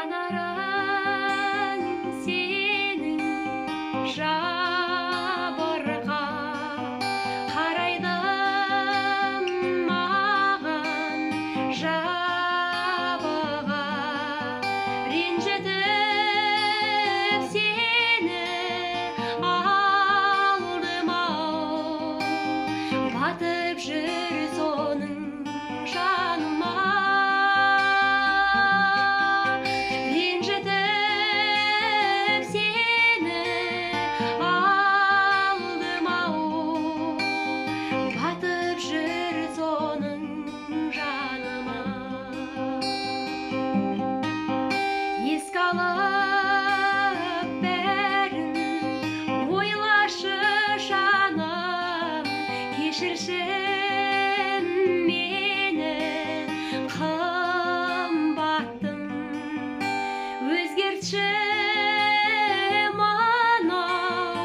жанарың сенің жабырқап қарайды маған жабыға ренжітіп сені алдым-ау батып жүр соның жаныма ренжітіп сені алдым-ау батып жүр соның жаныма еске алып бәрін ойлашы жаным кешірші мені қымбаттым өзгертші мынау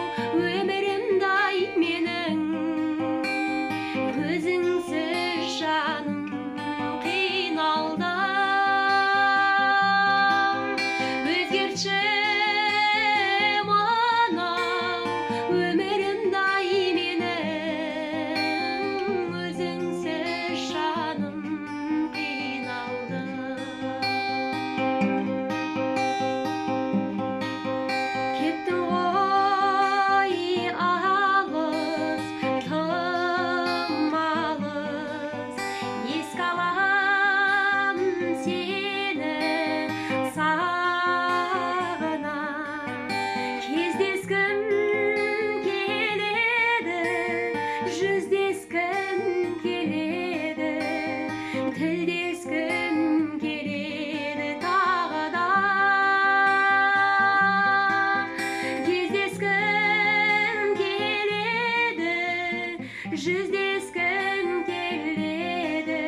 өмірімді-ай менің өзіңсіз жаным қиналдым өзгертші мынау өмірімді-ай менің өзіңсіз жаным қиналдым кеттің ғой алыс тым алыс еске алам сені сағынам кездескім келеді жүздескім келеді тілдескім келеді тағы да кездескім келеді жүздескім келеді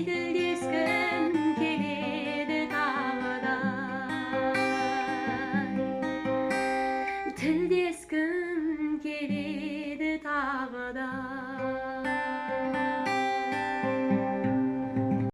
тілдескім келеді тағы да тілдескім келеді тағы да